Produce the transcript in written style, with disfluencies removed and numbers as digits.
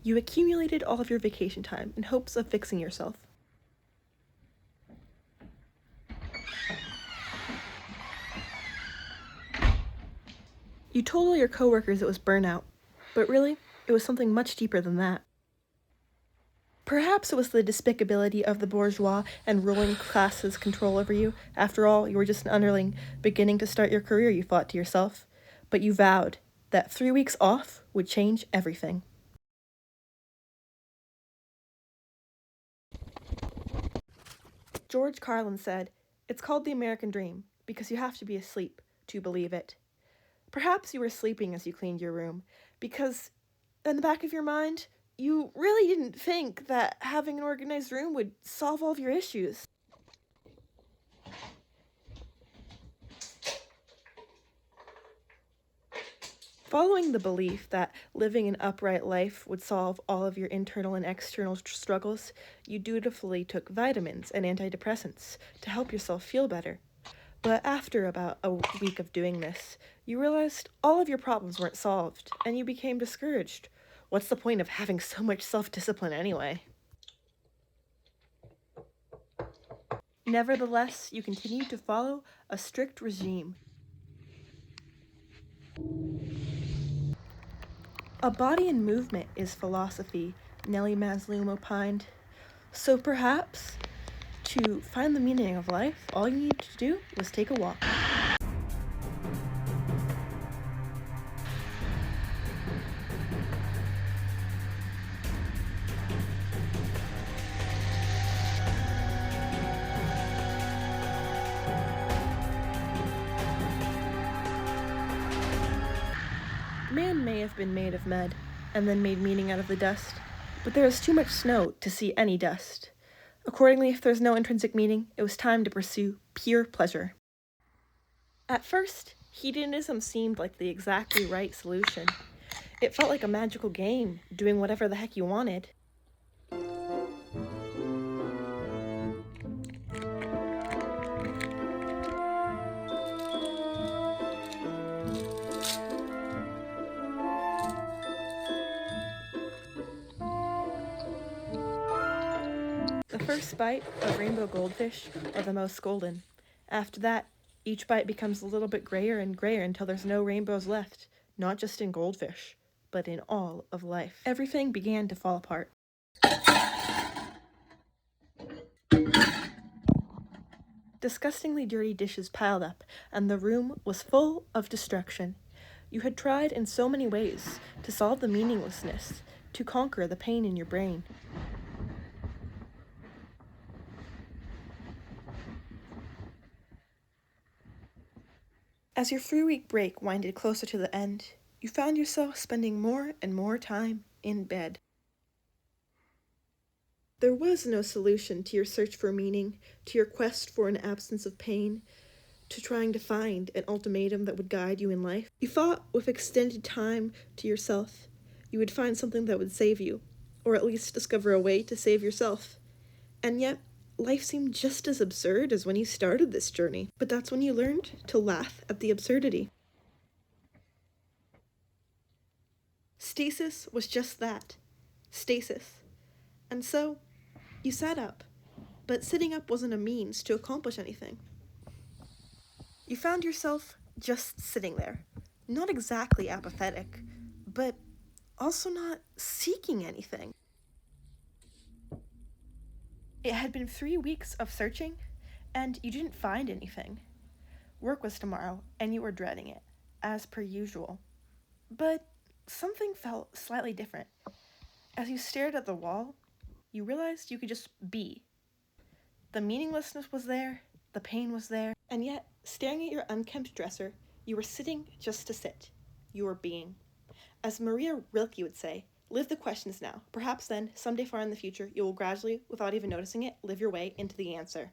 You accumulated all of your vacation time in hopes of fixing yourself. You told all your coworkers it was burnout, but really, it was something much deeper than that. Perhaps it was the despicability of the bourgeois and ruling classes' control over you. After all, you were just an underling beginning to start your career, you thought to yourself. But you vowed that 3 weeks off would change everything. George Carlin said, "It's called the American dream because you have to be asleep to believe it." Perhaps you were sleeping as you cleaned your room, because in the back of your mind, you really didn't think that having an organized room would solve all of your issues. Following the belief that living an upright life would solve all of your internal and external struggles, you dutifully took vitamins and antidepressants to help yourself feel better. But after about a week of doing this, you realized all of your problems weren't solved, and you became discouraged. What's the point of having so much self-discipline anyway? Nevertheless, you continued to follow a strict regime. A body in movement is philosophy, Nellie Maslow opined. So perhaps, to find the meaning of life, all you needed to do was take a walk. Man may have been made of mud, and then made meaning out of the dust, but there is too much snow to see any dust. Accordingly, if there's no intrinsic meaning, it was time to pursue pure pleasure. At first, hedonism seemed like the exactly right solution. It felt like a magical game, doing whatever the heck you wanted. The first bite of rainbow goldfish are the most golden. After that, each bite becomes a little bit grayer and grayer until there's no rainbows left, not just in goldfish, but in all of life. Everything began to fall apart. Disgustingly dirty dishes piled up, and the room was full of destruction. You had tried in so many ways to solve the meaninglessness, to conquer the pain in your brain. As your 3-week break winded closer to the end, you found yourself spending more and more time in bed. There was no solution to your search for meaning, to your quest for an absence of pain, to trying to find an ultimatum that would guide you in life. You thought with extended time to yourself, you would find something that would save you, or at least discover a way to save yourself. And yet, life seemed just as absurd as when you started this journey. But that's when you learned to laugh at the absurdity. Stasis was just that. Stasis. And so, you sat up. But sitting up wasn't a means to accomplish anything. You found yourself just sitting there. Not exactly apathetic, but also not seeking anything. It had been 3 weeks of searching, and you didn't find anything. Work was tomorrow, and you were dreading it, as per usual. But something felt slightly different. As you stared at the wall, you realized you could just be. The meaninglessness was there, the pain was there, and yet, staring at your unkempt dresser, you were sitting just to sit. You were being. As Maria Rilke would say, live the questions now. Perhaps then, someday far in the future, you will gradually, without even noticing it, live your way into the answer.